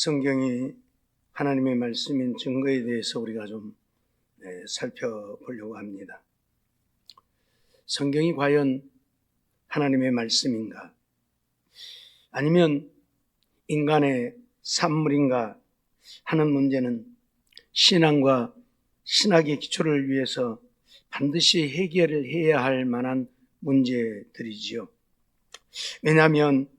성경이 하나님의 말씀인 증거에 대해서 우리가 좀 살펴보려고 합니다. 성경이 과연 하나님의 말씀인가? 아니면 인간의 산물인가 하는 문제는 신앙과 신학의 기초를 위해서 반드시 해결을 해야 할 만한 문제들이지요. 왜냐하면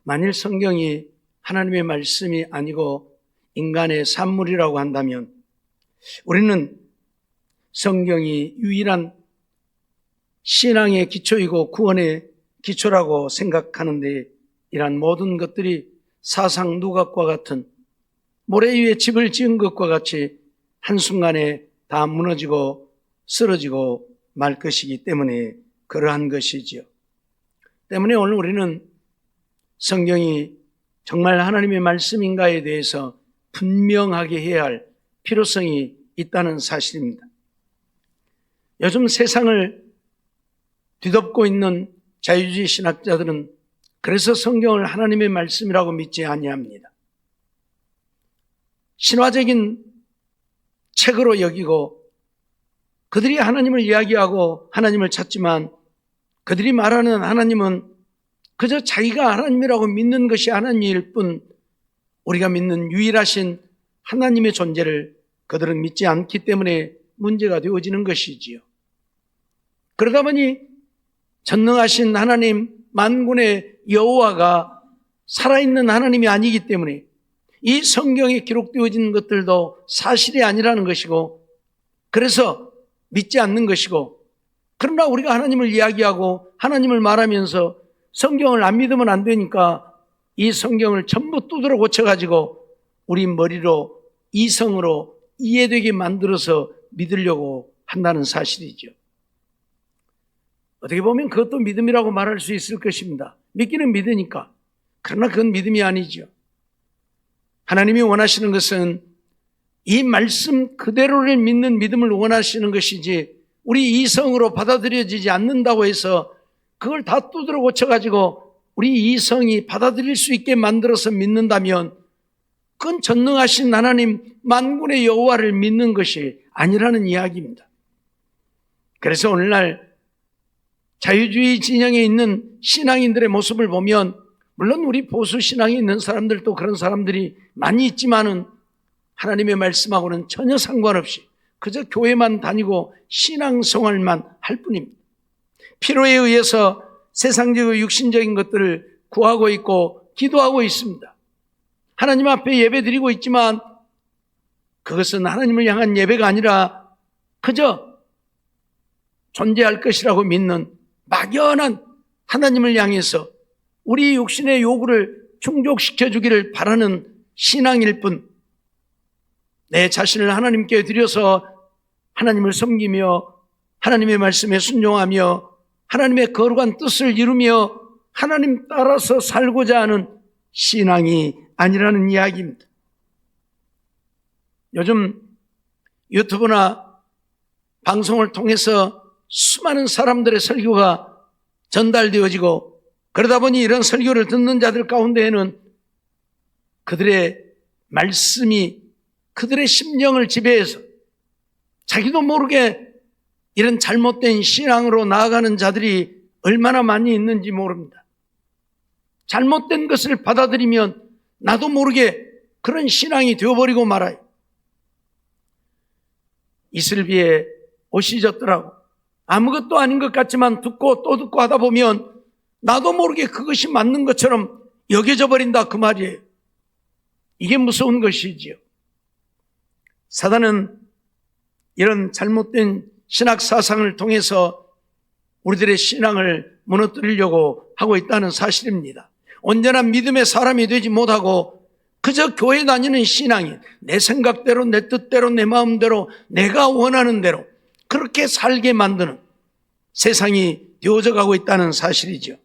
만일 성경이 하나님의 말씀이 아니고 인간의 산물이라고 한다면 우리는 성경이 유일한 신앙의 기초이고 구원의 기초라고 생각하는데, 이러한 모든 것들이 사상 누각과 같은 모래 위에 집을 지은 것과 같이 한순간에 다 무너지고 쓰러지고 말 것이기 때문에 그러한 것이지요. 때문에 오늘 우리는 성경이 정말 하나님의 말씀인가에 대해서 분명하게 해야 할 필요성이 있다는 사실입니다. 요즘 세상을 뒤덮고 있는 자유주의 신학자들은 그래서 성경을 하나님의 말씀이라고 믿지 아니합니다. 신화적인 책으로 여기고 그들이 하나님을 이야기하고 하나님을 찾지만 그들이 말하는 하나님은 그저 자기가 하나님이라고 믿는 것이 하나님일 뿐 우리가 믿는 유일하신 하나님의 존재를 그들은 믿지 않기 때문에 문제가 되어지는 것이지요. 그러다 보니 전능하신 하나님 만군의 여호와가 살아있는 하나님이 아니기 때문에 이 성경에 기록되어진 것들도 사실이 아니라는 것이고, 그래서 믿지 않는 것이고, 그러나 우리가 하나님을 이야기하고 하나님을 말하면서 성경을 안 믿으면 안 되니까 이 성경을 전부 두드러 고쳐가지고 우리 머리로 이성으로 이해되게 만들어서 믿으려고 한다는 사실이죠. 어떻게 보면 그것도 믿음이라고 말할 수 있을 것입니다. 믿기는 믿으니까. 그러나 그건 믿음이 아니죠. 하나님이 원하시는 것은 이 말씀 그대로를 믿는 믿음을 원하시는 것이지, 우리 이성으로 받아들여지지 않는다고 해서 그걸 다 두드러 고쳐가지고 우리 이성이 받아들일 수 있게 만들어서 믿는다면 그건 전능하신 하나님 만군의 여호와를 믿는 것이 아니라는 이야기입니다. 그래서 오늘날 자유주의 진영에 있는 신앙인들의 모습을 보면, 물론 우리 보수 신앙에 있는 사람들도 그런 사람들이 많이 있지만은 하나님의 말씀하고는 전혀 상관없이 그저 교회만 다니고 신앙생활만 할 뿐입니다. 필요에 의해서 세상적이고 육신적인 것들을 구하고 있고 기도하고 있습니다. 하나님 앞에 예배 드리고 있지만 그것은 하나님을 향한 예배가 아니라 그저 존재할 것이라고 믿는 막연한 하나님을 향해서 우리 육신의 요구를 충족시켜 주기를 바라는 신앙일 뿐, 내 자신을 하나님께 드려서 하나님을 섬기며 하나님의 말씀에 순종하며 하나님의 거룩한 뜻을 이루며 하나님 따라서 살고자 하는 신앙이 아니라는 이야기입니다. 요즘 유튜브나 방송을 통해서 수많은 사람들의 설교가 전달되어지고, 그러다 보니 이런 설교를 듣는 자들 가운데에는 그들의 말씀이 그들의 심령을 지배해서 자기도 모르게 이런 잘못된 신앙으로 나아가는 자들이 얼마나 많이 있는지 모릅니다. 잘못된 것을 받아들이면 나도 모르게 그런 신앙이 되어버리고 말아요. 이슬비에 옷이 젖더라고. 아무것도 아닌 것 같지만 듣고 또 듣고 하다 보면 나도 모르게 그것이 맞는 것처럼 여겨져 버린다, 그 말이에요. 이게 무서운 것이지요. 사단은 이런 잘못된 신학 사상을 통해서 우리들의 신앙을 무너뜨리려고 하고 있다는 사실입니다. 온전한 믿음의 사람이 되지 못하고 그저 교회 다니는 신앙인, 내 생각대로 내 뜻대로 내 마음대로 내가 원하는 대로 그렇게 살게 만드는 세상이 되어져 가고 있다는 사실이죠.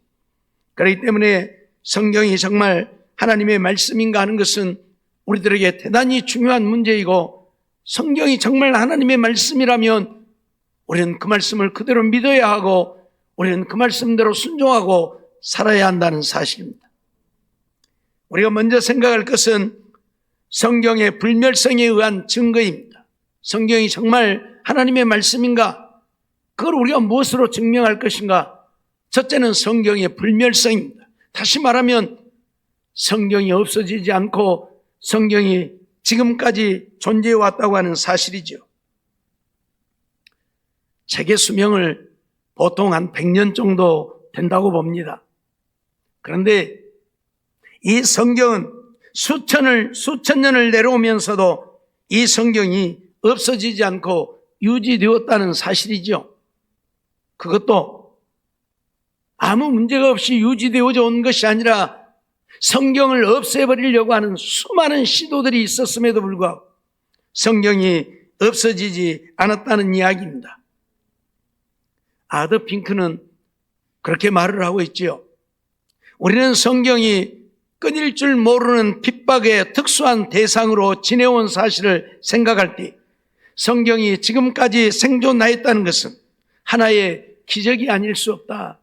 그렇기 때문에 성경이 정말 하나님의 말씀인가 하는 것은 우리들에게 대단히 중요한 문제이고, 성경이 정말 하나님의 말씀이라면 우리는 그 말씀을 그대로 믿어야 하고 우리는 그 말씀대로 순종하고 살아야 한다는 사실입니다. 우리가 먼저 생각할 것은 성경의 불멸성에 의한 증거입니다. 성경이 정말 하나님의 말씀인가? 그걸 우리가 무엇으로 증명할 것인가? 첫째는 성경의 불멸성입니다. 다시 말하면 성경이 없어지지 않고 성경이 지금까지 존재해 왔다고 하는 사실이죠. 책의 수명을 보통 한 100년 정도 된다고 봅니다. 그런데 이 성경은 수천 년을 내려오면서도 이 성경이 없어지지 않고 유지되었다는 사실이죠. 그것도 아무 문제가 없이 유지되어져 온 것이 아니라 성경을 없애버리려고 하는 수많은 시도들이 있었음에도 불구하고 성경이 없어지지 않았다는 이야기입니다. 아더 핑크는 그렇게 말을 하고 있지요. 우리는 성경이 끊일 줄 모르는 핍박의 특수한 대상으로 지내온 사실을 생각할 때 성경이 지금까지 생존하였다는 것은 하나의 기적이 아닐 수 없다.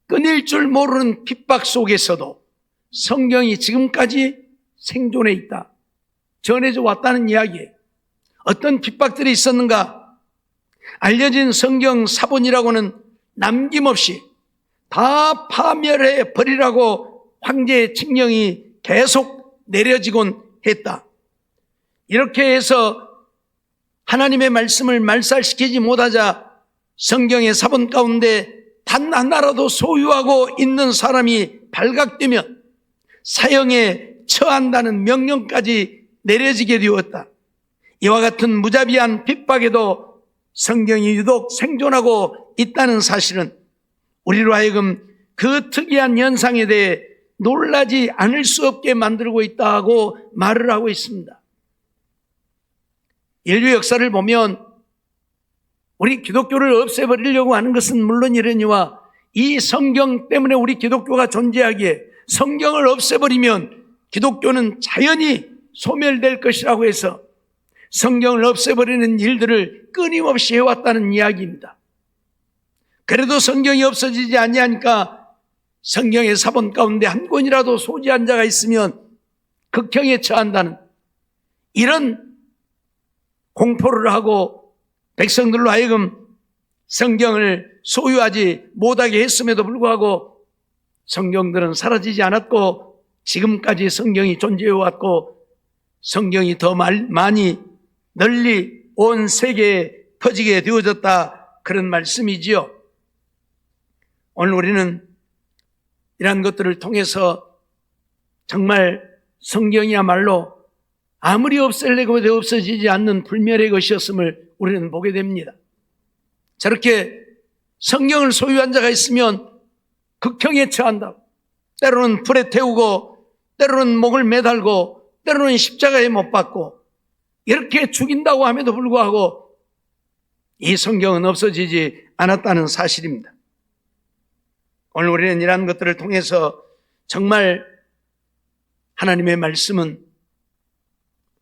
끊일 줄 모르는 핍박 속에서도 성경이 지금까지 생존해 있다. 전해져 왔다는 이야기예요. 어떤 핍박들이 있었는가? 알려진 성경 사본이라고는 남김없이 다 파멸해 버리라고 황제의 칙령이 계속 내려지곤 했다. 이렇게 해서 하나님의 말씀을 말살시키지 못하자 성경의 사본 가운데 단 하나라도 소유하고 있는 사람이 발각되면 사형에 처한다는 명령까지 내려지게 되었다. 이와 같은 무자비한 핍박에도 성경이 유독 생존하고 있다는 사실은 우리로 하여금 그 특이한 현상에 대해 놀라지 않을 수 없게 만들고 있다고 말을 하고 있습니다. 인류 역사를 보면 우리 기독교를 없애버리려고 하는 것은 물론이러니와 이 성경 때문에 우리 기독교가 존재하기에 성경을 없애버리면 기독교는 자연히 소멸될 것이라고 해서 성경을 없애버리는 일들을 끊임없이 해왔다는 이야기입니다. 그래도 성경이 없어지지 아니하니까 성경의 사본 가운데 한 권이라도 소지한 자가 있으면 극형에 처한다는 이런 공포를 하고 백성들로 하여금 성경을 소유하지 못하게 했음에도 불구하고 성경들은 사라지지 않았고 지금까지 성경이 존재해 왔고 성경이 더 많이 널리 온 세계에 퍼지게 되어졌다, 그런 말씀이지요. 오늘 우리는 이러한 것들을 통해서 정말 성경이야말로 아무리 없애려고 해도 없어지지 않는 불멸의 것이었음을 우리는 보게 됩니다. 저렇게 성경을 소유한 자가 있으면 극형에 처한다. 때로는 불에 태우고 때로는 목을 매달고 때로는 십자가에 못 박고 이렇게 죽인다고 함에도 불구하고 이 성경은 없어지지 않았다는 사실입니다. 오늘 우리는 이러한 것들을 통해서 정말 하나님의 말씀은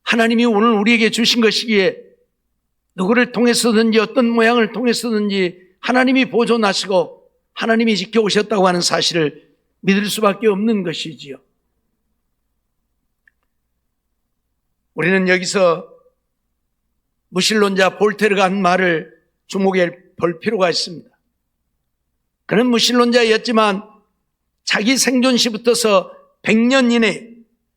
하나님이 오늘 우리에게 주신 것이기에 누구를 통해서든지 어떤 모양을 통해서든지 하나님이 보존하시고 하나님이 지켜오셨다고 하는 사실을 믿을 수밖에 없는 것이지요. 우리는 여기서 무신론자 볼테르가 한 말을 주목해 볼 필요가 있습니다. 그는 무신론자였지만 자기 생존 시부터서 100년 이내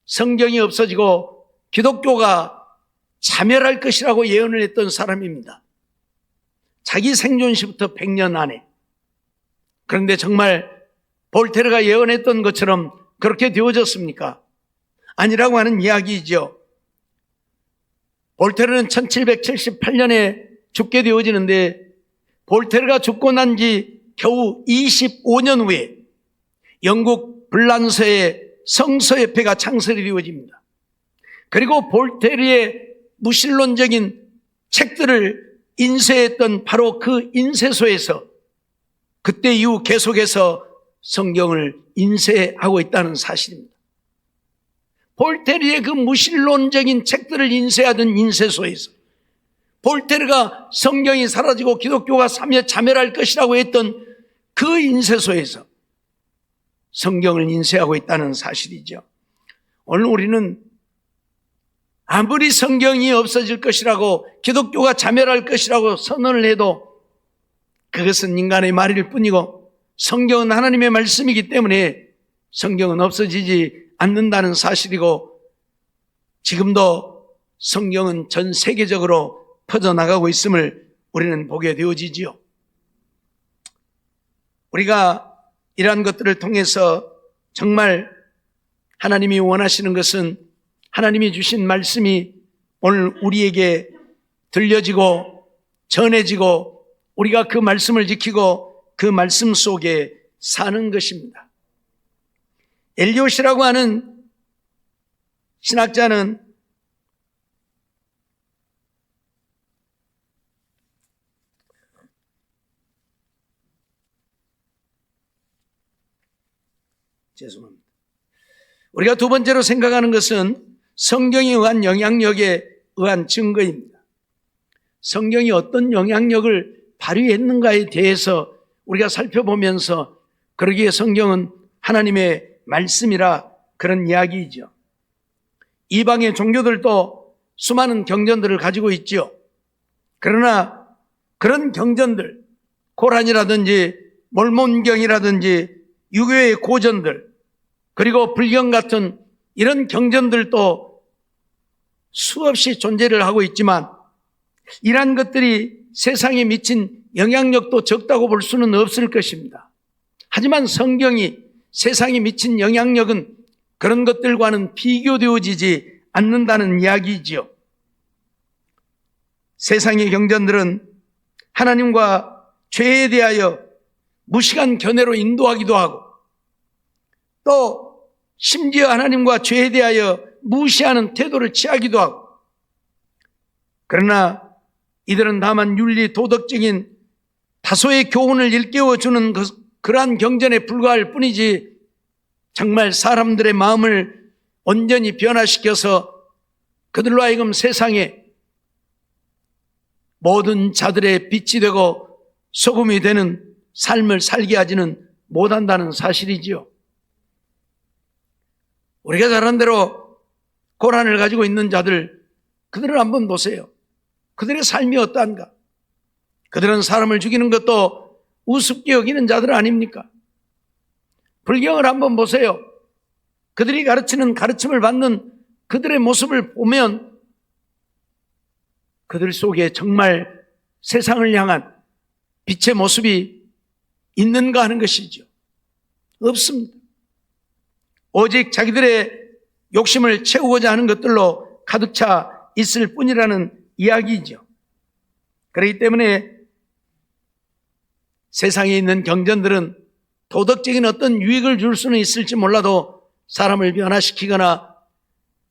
성경이 없어지고 기독교가 자멸할 것이라고 예언을 했던 사람입니다. 자기 생존 시부터 100년 안에. 그런데 정말 볼테르가 예언했던 것처럼 그렇게 되어졌습니까? 아니라고 하는 이야기이죠. 볼테르는 1778년에 죽게 되어지는데 볼테르가 죽고 난 지 겨우 25년 후에 영국 블란서의 성서협회가 창설이 되어집니다. 그리고 볼테르의 무신론적인 책들을 인쇄했던 바로 그 인쇄소에서 그때 이후 계속해서 성경을 인쇄하고 있다는 사실입니다. 볼테르의 그 무신론적인 책들을 인쇄하던 인쇄소에서 볼테르가 성경이 사라지고 기독교가 자멸할 것이라고 했던 그 인쇄소에서 성경을 인쇄하고 있다는 사실이죠. 오늘 우리는 아무리 성경이 없어질 것이라고 기독교가 자멸할 것이라고 선언을 해도 그것은 인간의 말일 뿐이고 성경은 하나님의 말씀이기 때문에 성경은 없어지지 않는다는 사실이고 지금도 성경은 전 세계적으로 퍼져나가고 있음을 우리는 보게 되어지지요. 우리가 이러한 것들을 통해서 정말 하나님이 원하시는 것은 하나님이 주신 말씀이 오늘 우리에게 들려지고 전해지고 우리가 그 말씀을 지키고 그 말씀 속에 사는 것입니다. 엘리엇이라고 하는 신학자는 죄송합니다. 우리가 두 번째로 생각하는 것은 성경에 의한 영향력에 의한 증거입니다. 성경이 어떤 영향력을 발휘했는가에 대해서 우리가 살펴보면서 그러기에 성경은 하나님의 말씀이라 그런 이야기이죠. 이방의 종교들도 수많은 경전들을 가지고 있죠. 그러나 그런 경전들, 코란이라든지 몰몬경이라든지 유교의 고전들 그리고 불경 같은 이런 경전들도 수없이 존재를 하고 있지만 이러한 것들이 세상에 미친 영향력도 적다고 볼 수는 없을 것입니다. 하지만 성경이 세상에 미친 영향력은 그런 것들과는 비교되어지지 않는다는 이야기이지요. 세상의 경전들은 하나님과 죄에 대하여 무식한 견해로 인도하기도 하고 또 심지어 하나님과 죄에 대하여 무시하는 태도를 취하기도 하고 그러나 이들은 다만 윤리 도덕적인 다소의 교훈을 일깨워주는 그러한 경전에 불과할 뿐이지 정말 사람들의 마음을 온전히 변화시켜서 그들로 하여금 세상에 모든 자들의 빛이 되고 소금이 되는 삶을 살게 하지는 못한다는 사실이지요. 우리가 잘 아는 대로 고란을 가지고 있는 자들, 그들을 한번 보세요. 그들의 삶이 어떠한가? 그들은 사람을 죽이는 것도 우습게 여기는 자들 아닙니까? 불경을 한번 보세요. 그들이 가르치는 가르침을 받는 그들의 모습을 보면 그들 속에 정말 세상을 향한 빛의 모습이 있는가 하는 것이죠. 없습니다. 오직 자기들의 욕심을 채우고자 하는 것들로 가득 차 있을 뿐이라는 이야기이죠. 그렇기 때문에 세상에 있는 경전들은 도덕적인 어떤 유익을 줄 수는 있을지 몰라도 사람을 변화시키거나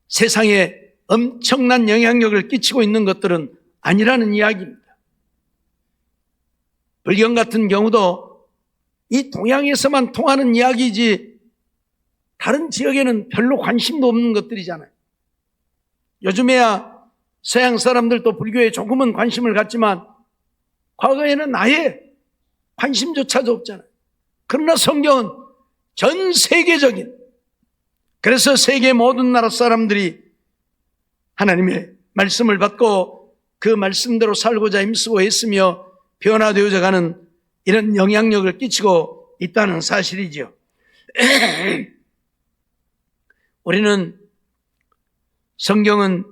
세상에 엄청난 영향력을 끼치고 있는 것들은 아니라는 이야기입니다. 불경 같은 경우도 이 동양에서만 통하는 이야기이지 다른 지역에는 별로 관심도 없는 것들이잖아요. 요즘에야 서양 사람들도 불교에 조금은 관심을 갖지만 과거에는 아예 관심조차도 없잖아요. 그러나 성경은 전 세계적인, 그래서 세계 모든 나라 사람들이 하나님의 말씀을 받고 그 말씀대로 살고자 힘쓰고 했으며 변화되어져 가는 이런 영향력을 끼치고 있다는 사실이죠. 우리는 성경은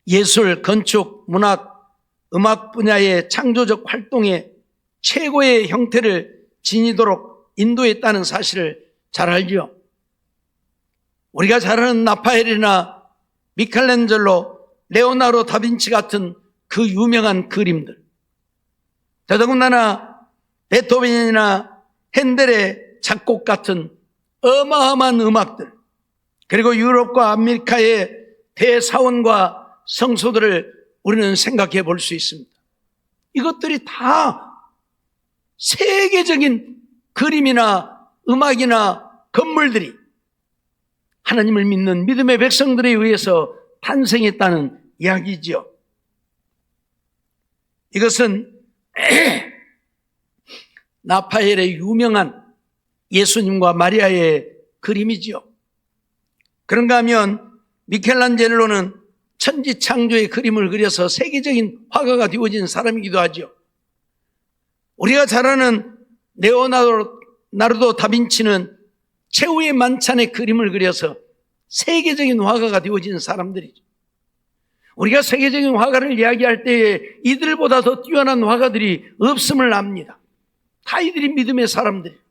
예술, 건축, 문학, 음악 분야의 창조적 활동의 최고의 형태를 지니도록 인도했다는 사실을 잘 알죠. 우리가 잘 아는 라파엘이나 미켈란젤로, 레오나르도 다빈치 같은 그 유명한 그림들, 더더군다나 베토벤이나 핸델의 작곡 같은 어마어마한 음악들, 그리고 유럽과 아메리카의 대사원과 성소들을 우리는 생각해 볼 수 있습니다. 이것들이 다 세계적인 그림이나 음악이나 건물들이 하나님을 믿는 믿음의 백성들에 의해서 탄생했다는 이야기죠. 이것은 라파엘의 유명한 예수님과 마리아의 그림이죠. 그런가 하면 미켈란젤로는 천지 창조의 그림을 그려서 세계적인 화가가 되어진 사람이기도 하죠. 우리가 잘 아는 레오나르도 다빈치는 최후의 만찬의 그림을 그려서 세계적인 화가가 되어진 사람들이죠. 우리가 세계적인 화가를 이야기할 때에 이들보다 더 뛰어난 화가들이 없음을 압니다. 다 이들이 믿음의 사람들이에요.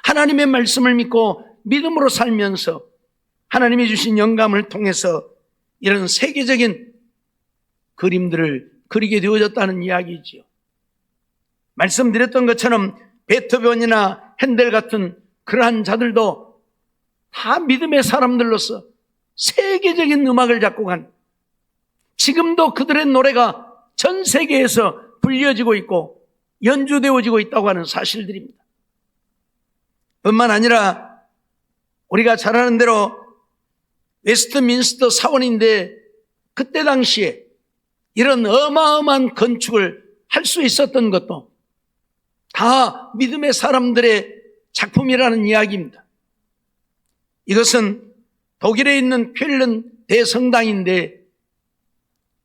하나님의 말씀을 믿고 믿음으로 살면서 하나님이 주신 영감을 통해서 이런 세계적인 그림들을 그리게 되어졌다는 이야기지요. 말씀드렸던 것처럼 베토벤이나 핸델 같은 그러한 자들도 다 믿음의 사람들로서 세계적인 음악을 작곡한, 지금도 그들의 노래가 전 세계에서 불려지고 있고 연주되어지고 있다고 하는 사실들입니다. 뿐만 아니라 우리가 잘 아는 대로 웨스트민스터 사원인데 그때 당시에 이런 어마어마한 건축을 할 수 있었던 것도 다 믿음의 사람들의 작품이라는 이야기입니다. 이것은 독일에 있는 쾰른 대성당인데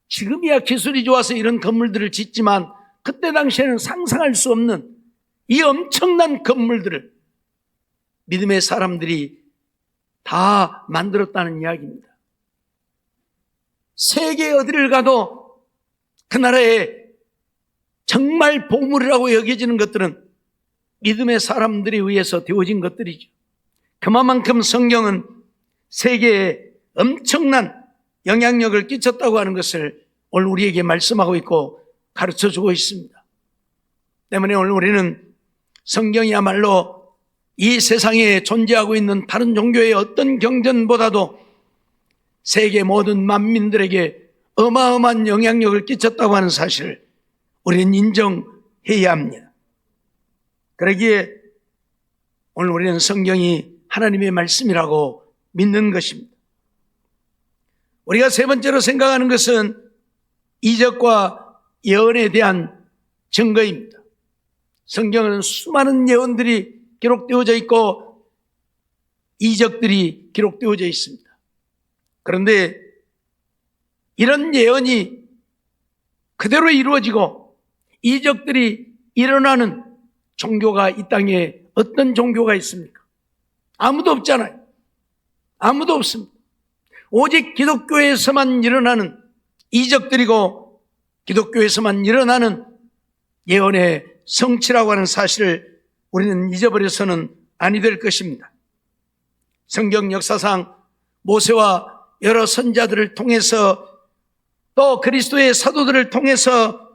지금이야 기술이 좋아서 이런 건물들을 짓지만 그때 당시에는 상상할 수 없는 이 엄청난 건물들을 믿음의 사람들이 다 만들었다는 이야기입니다. 세계 어디를 가도 그 나라에 정말 보물이라고 여겨지는 것들은 믿음의 사람들에 의해서 되어진 것들이죠. 그만큼 성경은 세계에 엄청난 영향력을 끼쳤다고 하는 것을 오늘 우리에게 말씀하고 있고 가르쳐주고 있습니다. 때문에 오늘 우리는 성경이야말로 이 세상에 존재하고 있는 다른 종교의 어떤 경전보다도 세계 모든 만민들에게 어마어마한 영향력을 끼쳤다고 하는 사실을 우리는 인정해야 합니다. 그러기에 오늘 우리는 성경이 하나님의 말씀이라고 믿는 것입니다. 우리가 세 번째로 생각하는 것은 이적과 예언에 대한 증거입니다. 성경에는 수많은 예언들이 기록되어져 있고 이적들이 기록되어져 있습니다. 그런데 이런 예언이 그대로 이루어지고 이적들이 일어나는 종교가 이 땅에 어떤 종교가 있습니까? 아무도 없잖아요. 아무도 없습니다. 오직 기독교에서만 일어나는 이적들이고 기독교에서만 일어나는 예언의 성취라고 하는 사실을 우리는 잊어버려서는 아니 될 것입니다. 성경 역사상 모세와 여러 선자들을 통해서 또 그리스도의 사도들을 통해서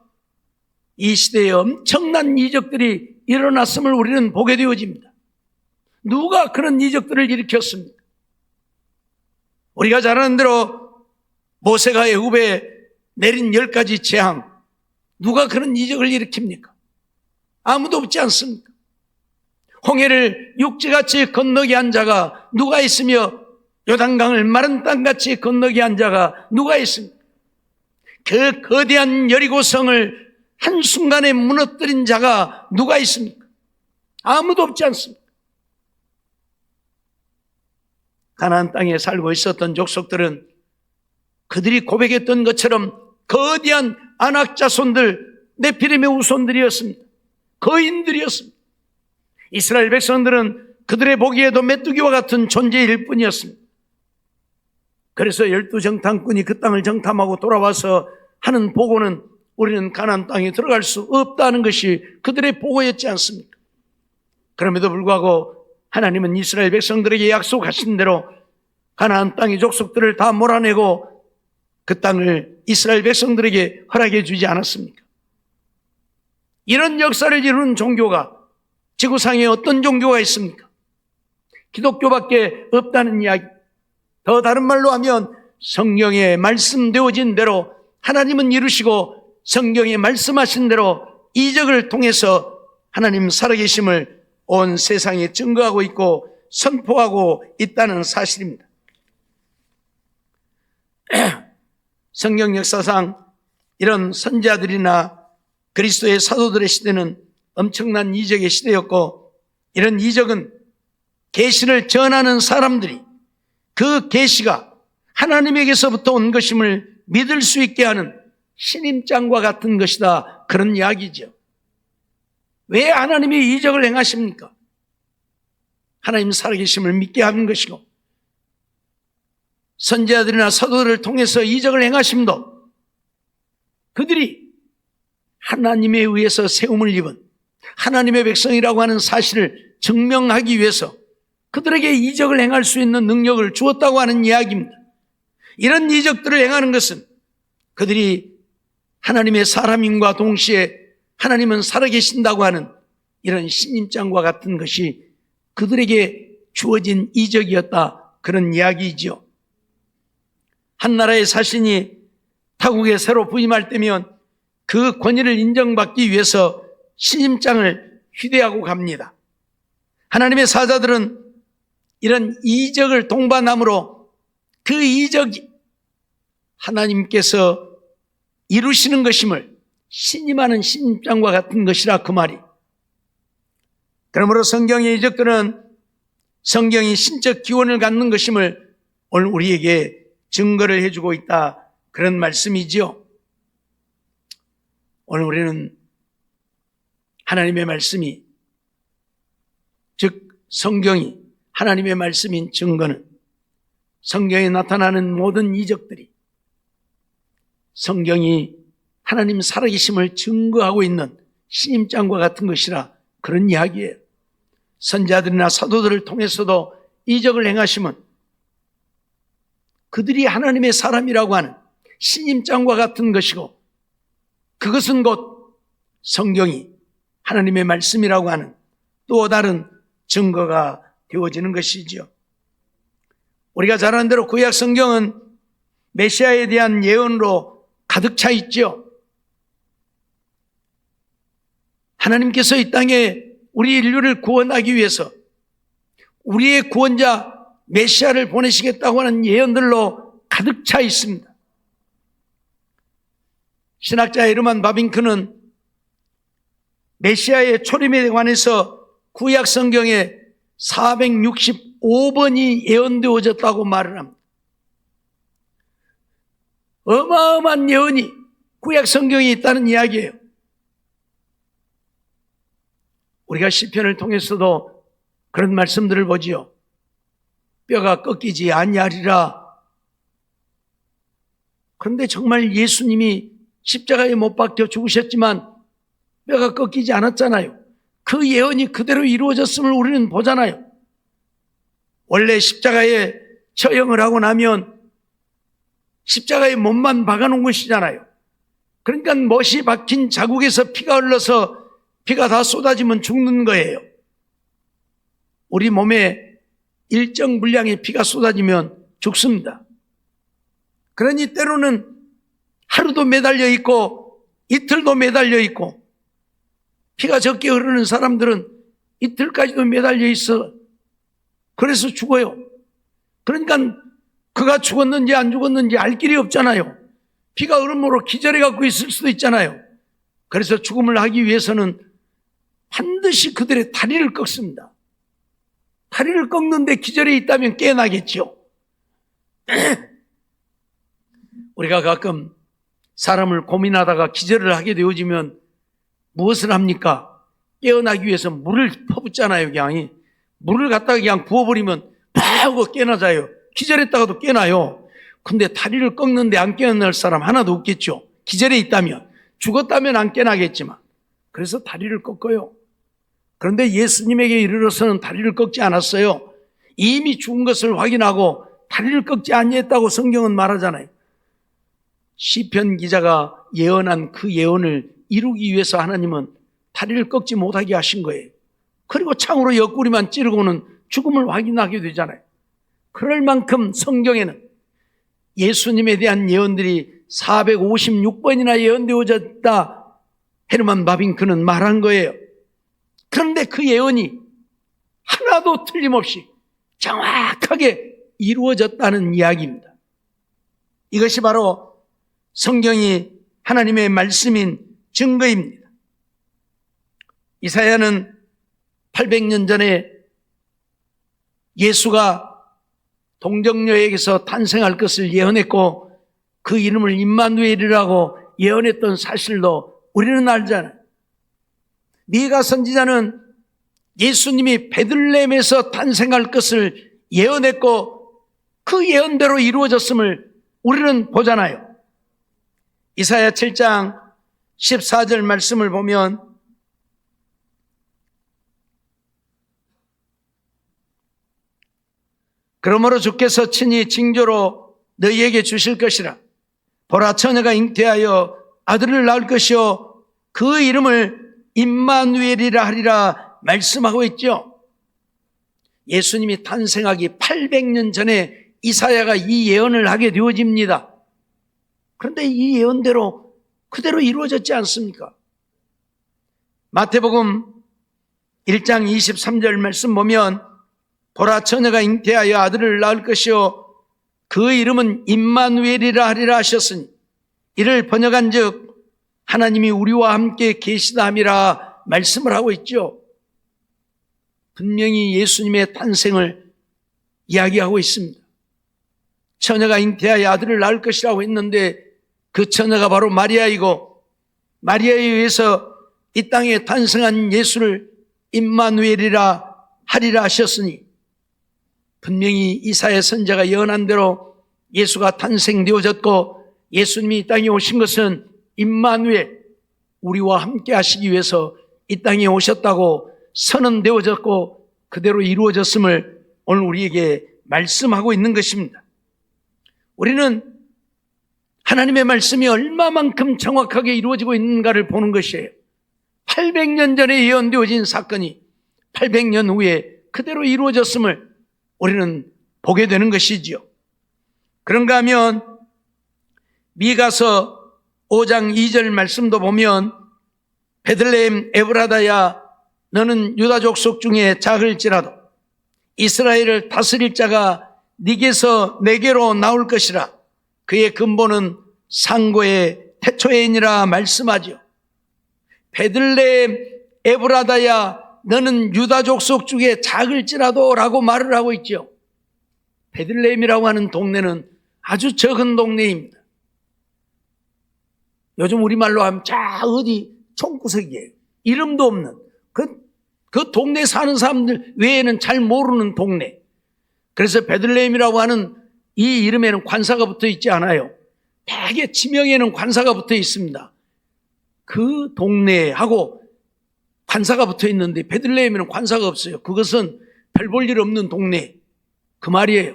이 시대에 엄청난 이적들이 일어났음을 우리는 보게 되어집니다. 누가 그런 이적들을 일으켰습니까? 우리가 잘 아는 대로 모세가 애굽에 내린 10가지 재앙, 누가 그런 이적을 일으킵니까? 아무도 없지 않습니까? 홍해를 육지같이 건너게 한 자가 누가 있으며 요단강을 마른 땅같이 건너게 한 자가 누가 있습니까? 그 거대한 여리고성을 한순간에 무너뜨린 자가 누가 있습니까? 아무도 없지 않습니까? 가나안 땅에 살고 있었던 족속들은 그들이 고백했던 것처럼 거대한 아낙 자손들, 네피림의 후손들이었습니다. 거인들이었습니다. 이스라엘 백성들은 그들의 보기에도 메뚜기와 같은 존재일 뿐이었습니다. 그래서 12정탐꾼이 그 땅을 정탐하고 돌아와서 하는 보고는 우리는 가나안 땅에 들어갈 수 없다는 것이 그들의 보고였지 않습니까? 그럼에도 불구하고 하나님은 이스라엘 백성들에게 약속하신 대로 가나안 땅의 족속들을 다 몰아내고 그 땅을 이스라엘 백성들에게 허락해 주지 않았습니까? 이런 역사를 이루는 종교가 지구상에 어떤 종교가 있습니까? 기독교밖에 없다는 이야기. 더 다른 말로 하면 성경에 말씀되어진 대로 하나님은 이루시고 성경에 말씀하신 대로 이적을 통해서 하나님 살아계심을 온 세상에 증거하고 있고 선포하고 있다는 사실입니다. 성경 역사상 이런 선지자들이나 그리스도의 사도들의 시대는 엄청난 이적의 시대였고, 이런 이적은 계시를 전하는 사람들이 그 계시가 하나님에게서부터 온 것임을 믿을 수 있게 하는 신임장과 같은 것이다. 그런 이야기죠. 왜 하나님이 이적을 행하십니까? 하나님 살아계심을 믿게 하는 것이고, 선지자들이나 사도들을 통해서 이적을 행하심도 그들이 하나님에 의해서 세움을 입은 하나님의 백성이라고 하는 사실을 증명하기 위해서 그들에게 이적을 행할 수 있는 능력을 주었다고 하는 이야기입니다. 이런 이적들을 행하는 것은 그들이 하나님의 사람임과 동시에 하나님은 살아계신다고 하는 이런 신임장과 같은 것이 그들에게 주어진 이적이었다. 그런 이야기이죠. 한 나라의 사신이 타국에 새로 부임할 때면 그 권위를 인정받기 위해서 신임장을 휴대하고 갑니다. 하나님의 사자들은 이런 이적을 동반함으로 그 이적이 하나님께서 이루시는 것임을 신임하는 신임장과 같은 것이라 그 말이. 그러므로 성경의 이적들은 성경이 신적 기원을 갖는 것임을 오늘 우리에게 증거를 해주고 있다. 그런 말씀이지요. 오늘 우리는 하나님의 말씀이, 즉 성경이 하나님의 말씀인 증거는 성경에 나타나는 모든 이적들이 성경이 하나님 살아계심을 증거하고 있는 신임장과 같은 것이라 그런 이야기예요. 선지자들이나 사도들을 통해서도 이적을 행하심은 그들이 하나님의 사람이라고 하는 신임장과 같은 것이고, 그것은 곧 성경이 하나님의 말씀이라고 하는 또 다른 증거가 되어지는 것이죠. 우리가 잘 아는 대로 구약 성경은 메시아에 대한 예언으로 가득 차 있죠. 하나님께서 이 땅에 우리 인류를 구원하기 위해서 우리의 구원자 메시아를 보내시겠다고 하는 예언들로 가득 차 있습니다. 신학자 에르만 바빙크는 메시아의 초림에 관해서 구약 성경에 465번이 예언되어졌다고 말을 합니다. 어마어마한 예언이 구약 성경에 있다는 이야기예요. 우리가 시편을 통해서도 그런 말씀들을 보지요. 뼈가 꺾이지 아니하리라. 그런데 정말 예수님이 십자가에 못 박혀 죽으셨지만 뼈가 꺾이지 않았잖아요. 그 예언이 그대로 이루어졌음을 우리는 보잖아요. 원래 십자가에 처형을 하고 나면 십자가에 몸만 박아놓은 것이잖아요. 그러니까 못이 박힌 자국에서 피가 흘러서 피가 다 쏟아지면 죽는 거예요. 우리 몸에 일정 분량의 피가 쏟아지면 죽습니다. 그러니 때로는 하루도 매달려 있고 이틀도 매달려 있고, 피가 적게 흐르는 사람들은 이틀까지도 매달려 있어. 그래서 죽어요. 그러니까 그가 죽었는지 안 죽었는지 알 길이 없잖아요. 피가 흐름으로 기절해 갖고 있을 수도 있잖아요. 그래서 죽음을 하기 위해서는 반드시 그들의 다리를 꺾습니다. 다리를 꺾는데 기절해 있다면 깨어나겠죠. 우리가 가끔 사람을 고민하다가 기절을 하게 되어지면 무엇을 합니까? 깨어나기 위해서 물을 퍼붓잖아요. 그냥 물을 갖다가 그냥 부어버리면 팍 깨어나자요. 기절했다가도 깨어나요. 근데 다리를 꺾는데 안 깨어날 사람 하나도 없겠죠. 기절해 있다면. 죽었다면 안 깨어나겠지만. 그래서 다리를 꺾어요. 그런데 예수님에게 이르러서는 다리를 꺾지 않았어요. 이미 죽은 것을 확인하고 다리를 꺾지 아니했다고 성경은 말하잖아요. 시편 기자가 예언한 그 예언을 이루기 위해서 하나님은 다리를 꺾지 못하게 하신 거예요. 그리고 창으로 옆구리만 찌르고는 죽음을 확인하게 되잖아요. 그럴 만큼 성경에는 예수님에 대한 예언들이 456번이나 예언되어졌다. 헤르만 바빙크는 말한 거예요. 그런데 그 예언이 하나도 틀림없이 정확하게 이루어졌다는 이야기입니다. 이것이 바로 성경이 하나님의 말씀인 증거입니다. 이사야는 800년 전에 예수가 동정녀에게서 탄생할 것을 예언했고 그 이름을 임마누엘이라고 예언했던 사실도 우리는 알잖아요. 미가 선지자는 예수님이 베들레헴에서 탄생할 것을 예언했고 그 예언대로 이루어졌음을 우리는 보잖아요. 이사야 7장 14절 말씀을 보면 그러므로 주께서 친히 징조로 너희에게 주실 것이라. 보라, 처녀가 잉태하여 아들을 낳을 것이요 그 이름을 임마누엘이라 하리라 말씀하고 있죠. 예수님이 탄생하기 800년 전에 이사야가 이 예언을 하게 되어집니다. 그런데 이 예언대로 그대로 이루어졌지 않습니까? 마태복음 1장 23절 말씀 보면 보라, 처녀가 잉태하여 아들을 낳을 것이요 그 이름은 임마누엘이라 하리라 하셨으니 이를 번역한즉 하나님이 우리와 함께 계시다 함이라 말씀을 하고 있죠. 분명히 예수님의 탄생을 이야기하고 있습니다. 처녀가 잉태하여 아들을 낳을 것이라고 했는데 그 처녀가 바로 마리아이고 마리아에 의해서 이 땅에 탄생한 예수를 임마누엘이라 하리라 하셨으니 분명히 이사야 선지자가 예언한 대로 예수가 탄생되어졌고 예수님이 이 땅에 오신 것은 임마누엘, 우리와 함께 하시기 위해서 이 땅에 오셨다고 선언되어졌고 그대로 이루어졌음을 오늘 우리에게 말씀하고 있는 것입니다. 우리는 하나님의 말씀이 얼마만큼 정확하게 이루어지고 있는가를 보는 것이에요. 800년 전에 예언되어진 사건이 800년 후에 그대로 이루어졌음을 우리는 보게 되는 것이지요. 그런가 하면 미가서 5장 2절 말씀도 보면 베들레헴 에브라다야 너는 유다 족속 중에 작을지라도 이스라엘을 다스릴 자가 네게서 내게로 나올 것이라. 그의 근본은 상고의 태초에니라 말씀하죠. 베들레헴 에브라다야 너는 유다 족속 중에 작을지라도 라고 말을 하고 있죠. 베들레헴이라고 하는 동네는 아주 적은 동네입니다. 요즘 우리말로 하면 어디 총구석이에요. 이름도 없는 그 동네 사는 사람들 외에는 잘 모르는 동네. 그래서 베들레헴이라고 하는 이 이름에는 관사가 붙어 있지 않아요. 대개 지명에는 관사가 붙어 있습니다. 그 동네하고 관사가 붙어 있는데 베들레헴에는 관사가 없어요. 그것은 별 볼 일 없는 동네, 그 말이에요.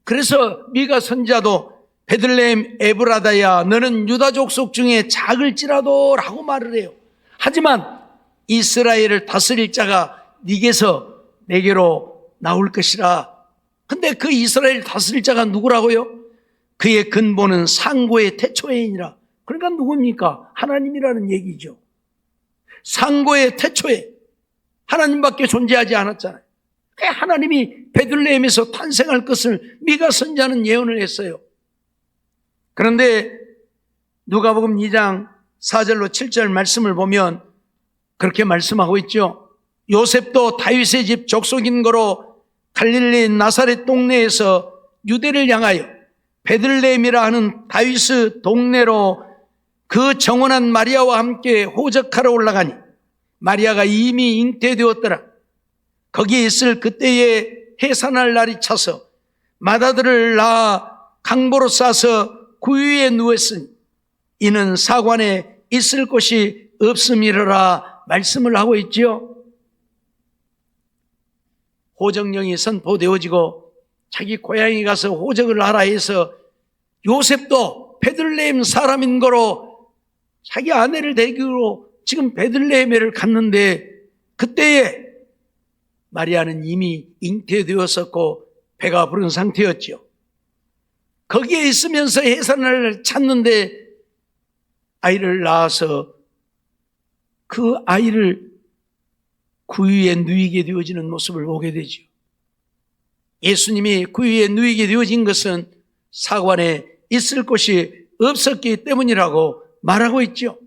그래서 미가 선지자도 베들레헴 에브라다야 너는 유다 족속 중에 작을지라도 라고 말을 해요. 하지만 이스라엘을 다스릴 자가 네게서 내게로 나올 것이라. 근데 그 이스라엘 다스릴 자가 누구라고요? 그의 근본은 상고의 태초에이니라. 그러니까 누굽니까? 하나님이라는 얘기죠. 상고의 태초에 하나님밖에 존재하지 않았잖아요. 하나님이 베들레헴에서 탄생할 것을 미가 선지자는 예언을 했어요. 그런데 누가복음 2장 4절로 7절 말씀을 보면 그렇게 말씀하고 있죠. 요셉도 다윗의 집 족속인 거로 갈릴리 나사렛 동네에서 유대를 향하여 베들레헴이라 하는 다윗의 동네로 그 정원한 마리아와 함께 호적하러 올라가니 마리아가 이미 잉태되었더라. 거기에 있을 그때에 해산할 날이 차서 맏아들을 낳아 강보로 싸서 구유에 누웠으니 이는 사관에 있을 곳이 없음이라 말씀을 하고 있지요. 호적령이 선포되어지고 자기 고향에 가서 호적을 하라 해서 요셉도 베들레헴 사람인 거로 자기 아내를 데리고 지금 베들레헴에를 갔는데 그때에 마리아는 이미 잉태되었었고 배가 부른 상태였죠. 거기에 있으면서 해산을 찾는데 아이를 낳아서 그 아이를 구유에 누이게 되어지는 모습을 보게 되죠. 예수님이 구유에 누이게 되어진 것은 사관에 있을 곳이 없었기 때문이라고 말하고 있죠.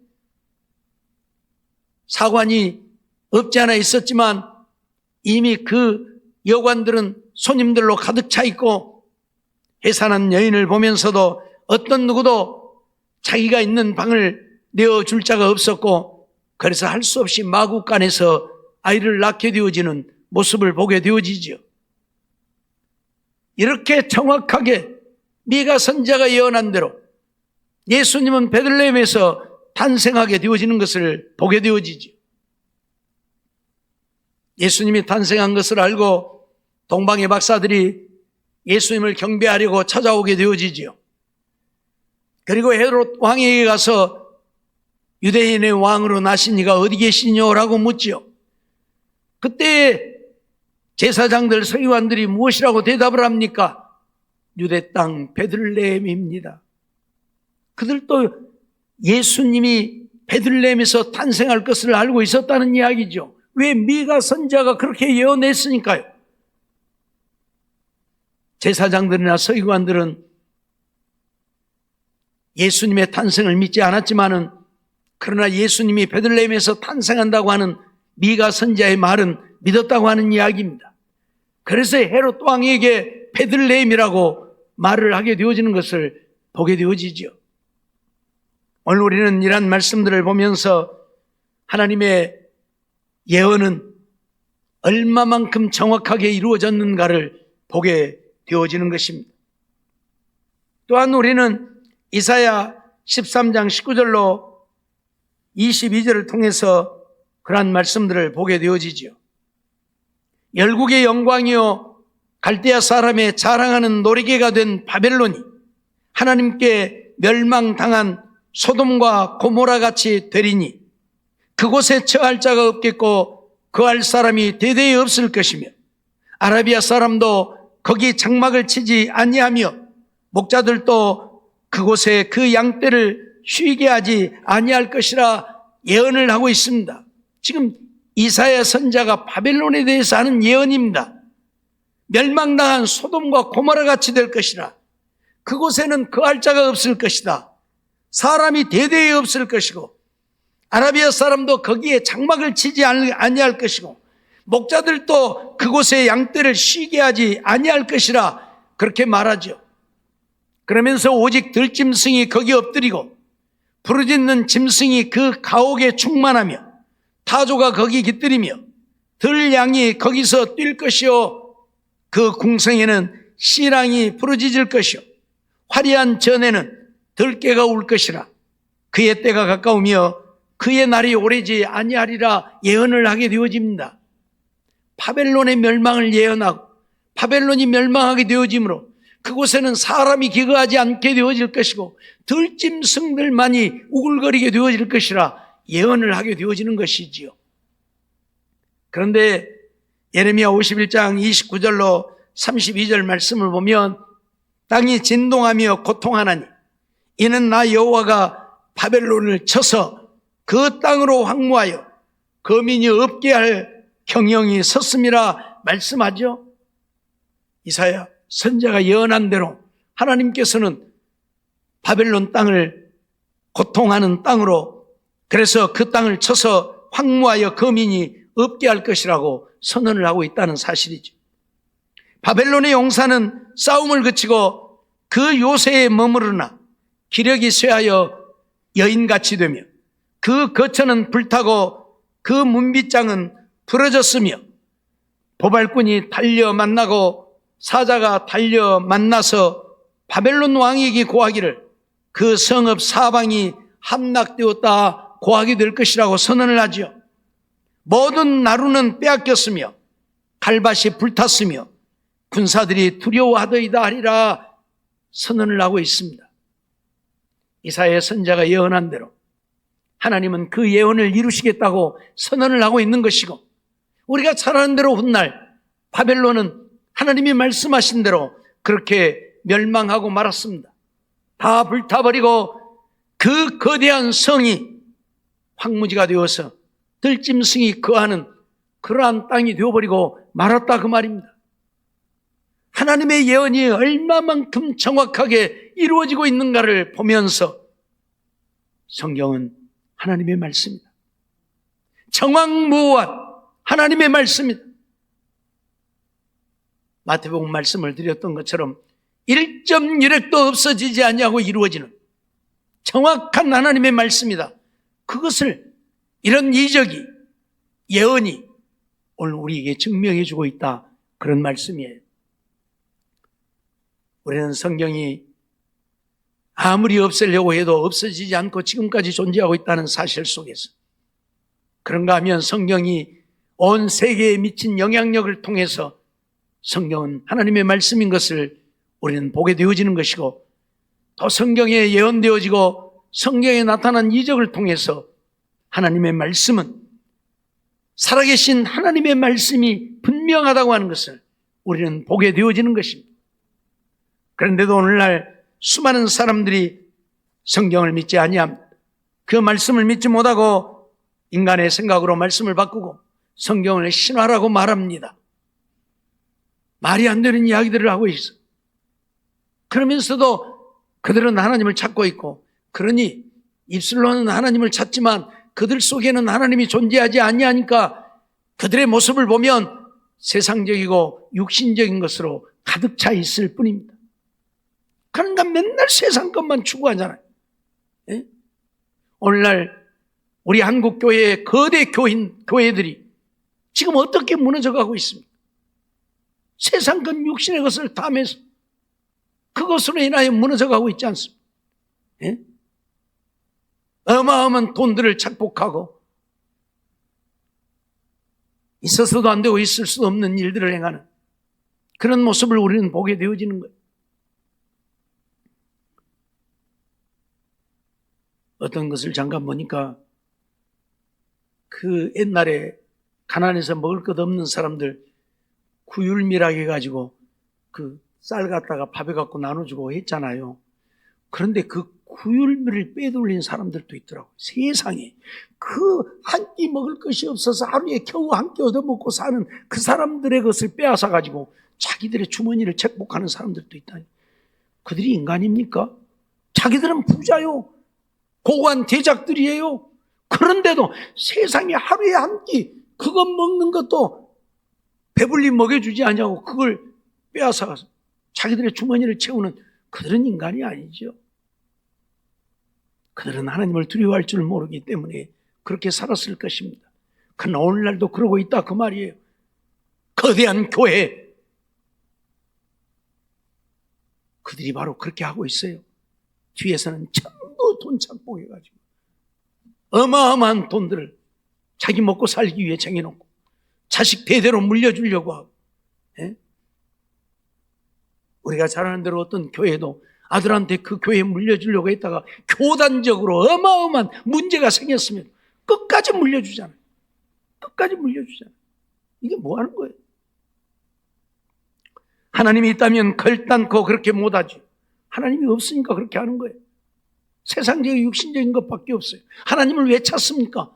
사관이 없지 않아 있었지만 이미 그 여관들은 손님들로 가득 차 있고 해산한 여인을 보면서도 어떤 누구도 자기가 있는 방을 내어줄 자가 없었고, 그래서 할 수 없이 마구간에서 아이를 낳게 되어지는 모습을 보게 되어지죠. 이렇게 정확하게 미가 선지자가 예언한 대로 예수님은 베들레헴에서 탄생하게 되어지는 것을 보게 되어지죠. 예수님이 탄생한 것을 알고 동방의 박사들이 예수님을 경배하려고 찾아오게 되어지죠. 그리고 헤롯 왕에게 가서 유대인의 왕으로 나신 이가 어디 계시냐라고 묻지요. 그때 제사장들, 서기관들이 무엇이라고 대답을 합니까? 유대 땅 베들레헴입니다. 그들도 예수님이 베들레헴에서 탄생할 것을 알고 있었다는 이야기죠. 왜? 미가 선지자가 그렇게 예언했으니까요. 제사장들이나 서기관들은 예수님의 탄생을 믿지 않았지만은, 그러나 예수님이 베들레헴에서 탄생한다고 하는 미가 선지자의 말은 믿었다고 하는 이야기입니다. 그래서 헤롯 왕에게 베들레헴이라고 말을 하게 되어지는 것을 보게 되어지죠. 오늘 우리는 이런 말씀들을 보면서 하나님의 예언은 얼마만큼 정확하게 이루어졌는가를 보게 되어지는 것입니다. 또한 우리는 이사야 13장 19절로 22절을 통해서 그러한 말씀들을 보게 되어지죠. 열국의 영광이요 갈대아 사람의 자랑하는 노리개가 된 바벨론이 하나님께 멸망당한 소돔과 고모라 같이 되리니 그곳에 처할 자가 없겠고 거할 사람이 대대에 없을 것이며 아라비아 사람도 거기 장막을 치지 아니하며 목자들도 그곳에 그 양떼를 쉬게 하지 아니할 것이라 예언을 하고 있습니다. 지금 이사야 선지자가 바벨론에 대해서 하는 예언입니다. 멸망당한 소돔과 고모라 같이 될 것이라. 그곳에는 거할 자가 없을 것이다. 사람이 대대에 없을 것이고 아라비아 사람도 거기에 장막을 치지 아니할 것이고 목자들도 그곳에 양떼를 쉬게 하지 아니할 것이라 그렇게 말하죠. 그러면서 오직 들짐승이 거기 엎드리고 부르짖는 짐승이 그 가옥에 충만하며 타조가 거기 깃들이며 들양이 거기서 뛸 것이요 그 궁성에는 씨랑이 부르짖을 것이요 화려한 전에는 들깨가 울 것이라. 그의 때가 가까우며 그의 날이 오래지 아니하리라 예언을 하게 되어집니다. 바벨론의 멸망을 예언하고 바벨론이 멸망하게 되어지므로 그곳에는 사람이 기거하지 않게 되어질 것이고 들짐승들만이 우글거리게 되어질 것이라 예언을 하게 되어지는 것이지요. 그런데 예레미야 51장 29절로 32절 말씀을 보면 땅이 진동하며 고통하나니 이는 나 여호와가 바벨론을 쳐서 그 땅으로 황무하여 거민이 없게 할 경영이 섰음이라 말씀하죠. 이사야 선지자가 예언한 대로 하나님께서는 바벨론 땅을 고통하는 땅으로, 그래서 그 땅을 쳐서 황무하여 거민이 없게 할 것이라고 선언을 하고 있다는 사실이죠. 바벨론의 용사는 싸움을 그치고 그 요새에 머무르나 기력이 쇠하여 여인같이 되며 그 거처는 불타고 그 문빗장은 부러졌으며 보발꾼이 달려 만나고 사자가 달려 만나서 바벨론 왕에게 고하기를 그 성읍 사방이 함락되었다 고하게 될 것이라고 선언을 하죠. 모든 나루는 빼앗겼으며 갈밭이 불탔으며 군사들이 두려워하더이다 하리라 선언을 하고 있습니다. 이사야 선지자가 예언한 대로 하나님은 그 예언을 이루시겠다고 선언을 하고 있는 것이고, 우리가 잘 아는 대로 훗날 바벨론은 하나님이 말씀하신 대로 그렇게 멸망하고 말았습니다. 다 불타버리고 그 거대한 성이 황무지가 되어서 들짐승이 거하는 그러한 땅이 되어버리고 말았다 그 말입니다. 하나님의 예언이 얼마만큼 정확하게 이루어지고 있는가를 보면서 성경은 하나님의 말씀입니다. 정확무오한 하나님의 말씀입니다. 마태복음 말씀을 드렸던 것처럼 1.1획도 없어지지 않냐고 이루어지는 정확한 하나님의 말씀이다. 그것을 이런 이적이, 예언이 오늘 우리에게 증명해 주고 있다. 그런 말씀이에요. 우리는 성경이 아무리 없애려고 해도 없어지지 않고 지금까지 존재하고 있다는 사실 속에서, 그런가 하면 성경이 온 세계에 미친 영향력을 통해서 성경은 하나님의 말씀인 것을 우리는 보게 되어지는 것이고, 또 성경에 예언되어지고 성경에 나타난 이적을 통해서 하나님의 말씀은 살아계신 하나님의 말씀이 분명하다고 하는 것을 우리는 보게 되어지는 것입니다. 그런데도 오늘날 수많은 사람들이 성경을 믿지 아니합니다. 그 말씀을 믿지 못하고 인간의 생각으로 말씀을 바꾸고 성경을 신화라고 말합니다. 말이 안 되는 이야기들을 하고 있어. 그러면서도 그들은 하나님을 찾고 있고, 그러니 입술로는 하나님을 찾지만 그들 속에는 하나님이 존재하지 아니하니까 그들의 모습을 보면 세상적이고 육신적인 것으로 가득 차 있을 뿐입니다. 그러니까 맨날 세상 것만 추구하잖아요. 예? 오늘날 우리 한국 교회의 거대 교회들이 지금 어떻게 무너져가고 있습니까? 세상 것, 육신의 것을 탐해서 그것으로 인하여 무너져가고 있지 않습니까? 예? 어마어마한 돈들을 착복하고 있어서도 안 되고 있을 수 없는 일들을 행하는 그런 모습을 우리는 보게 되어지는 거예요. 어떤 것을 잠깐 보니까 그 옛날에 가난해서 먹을 것 없는 사람들 구율미락 해가지고 그 쌀 갖다가 밥에 갖고 나눠주고 했잖아요. 그런데 그 구율미를 빼돌린 사람들도 있더라고요. 세상에 그 한 끼 먹을 것이 없어서 하루에 겨우 한 끼 얻어먹고 사는 그 사람들의 것을 빼앗아 가지고 자기들의 주머니를 책복하는 사람들도 있다니. 그들이 인간입니까? 자기들은 부자요, 고관 대작들이에요. 그런데도 세상에 하루에 한 끼 그것 먹는 것도 배불리 먹여주지 않냐고 그걸 빼앗아 가서 자기들의 주머니를 채우는, 그들은 인간이 아니죠. 그들은 하나님을 두려워할 줄 모르기 때문에 그렇게 살았을 것입니다. 그러나 오늘날도 그러고 있다 그 말이에요. 거대한 교회, 그들이 바로 그렇게 하고 있어요. 뒤에서는 전부 돈 착복해가지고 어마어마한 돈들을 자기 먹고 살기 위해 쟁여놓고 자식 대대로 물려주려고 하고. 예? 우리가 잘 아는 대로 어떤 교회도 아들한테 그 교회에 물려주려고 했다가 교단적으로 어마어마한 문제가 생겼으면 끝까지 물려주잖아요. 끝까지 물려주잖아요. 이게 뭐 하는 거예요? 하나님이 있다면 결단코 그렇게 못하죠. 하나님이 없으니까 그렇게 하는 거예요. 세상적인 육신적인 것밖에 없어요. 하나님을 왜 찾습니까?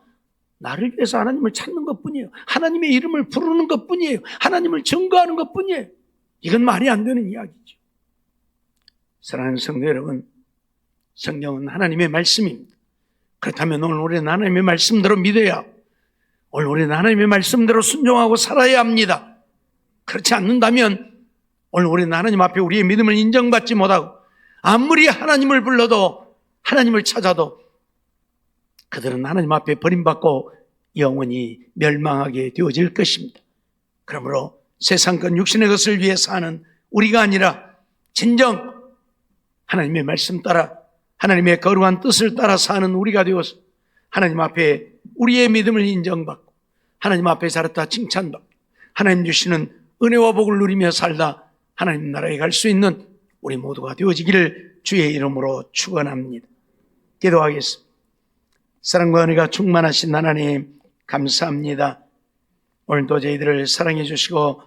나를 위해서 하나님을 찾는 것뿐이에요. 하나님의 이름을 부르는 것뿐이에요. 하나님을 증거하는 것뿐이에요. 이건 말이 안 되는 이야기죠. 사랑하는 성도 여러분, 성경은 하나님의 말씀입니다. 그렇다면 오늘 우리는 하나님의 말씀대로 믿어야, 오늘 우리는 하나님의 말씀대로 순종하고 살아야 합니다. 그렇지 않는다면 오늘 우리는 하나님 앞에 우리의 믿음을 인정받지 못하고 아무리 하나님을 불러도 하나님을 찾아도 그들은 하나님 앞에 버림받고 영원히 멸망하게 되어질 것입니다. 그러므로 세상 것 육신의 것을 위해 사는 우리가 아니라 진정 하나님의 말씀 따라 하나님의 거룩한 뜻을 따라 사는 우리가 되어서 하나님 앞에 우리의 믿음을 인정받고 하나님 앞에 살았다 칭찬받고 하나님 주시는 은혜와 복을 누리며 살다 하나님 나라에 갈 수 있는 우리 모두가 되어지기를 주의 이름으로 축원합니다. 기도하겠습니다. 사랑과 은혜가 충만하신 하나님 감사합니다. 오늘도 저희들을 사랑해 주시고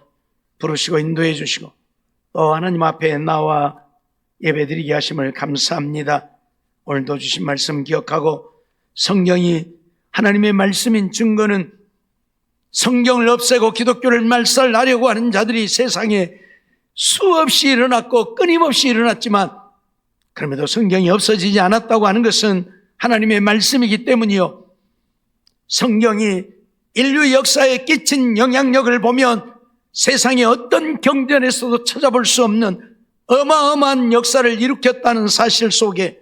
부르시고 인도해 주시고 또 하나님 앞에 나와 예배드리게 하심을 감사합니다. 오늘도 주신 말씀 기억하고 성경이 하나님의 말씀인 증거는 성경을 없애고 기독교를 말살하려고 하는 자들이 세상에 수없이 일어났고 끊임없이 일어났지만 그럼에도 성경이 없어지지 않았다고 하는 것은 하나님의 말씀이기 때문이요, 성경이 인류 역사에 끼친 영향력을 보면 세상의 어떤 경전에서도 찾아볼 수 없는 어마어마한 역사를 일으켰다는 사실 속에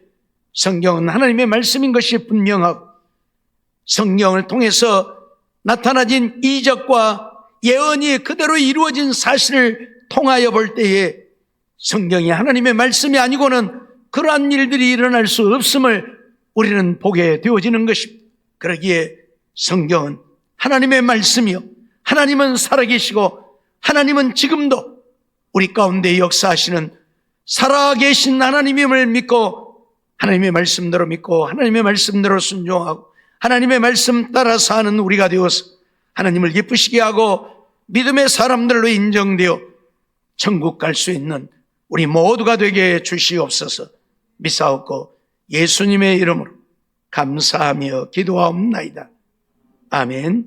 성경은 하나님의 말씀인 것이 분명하고, 성경을 통해서 나타나진 이적과 예언이 그대로 이루어진 사실을 통하여 볼 때에 성경이 하나님의 말씀이 아니고는 그러한 일들이 일어날 수 없음을 우리는 보게 되어지는 것입니다. 그러기에 성경은 하나님의 말씀이요, 하나님은 살아계시고 하나님은 지금도 우리 가운데 역사하시는 살아계신 하나님임을 믿고, 하나님의 말씀대로 믿고 하나님의 말씀대로 순종하고 하나님의 말씀 따라 사는 우리가 되어서 하나님을 기쁘시게 하고 믿음의 사람들로 인정되어 천국 갈 수 있는 우리 모두가 되게 주시옵소서. 믿사옵고 예수님의 이름으로 감사하며 기도하옵나이다. 아멘.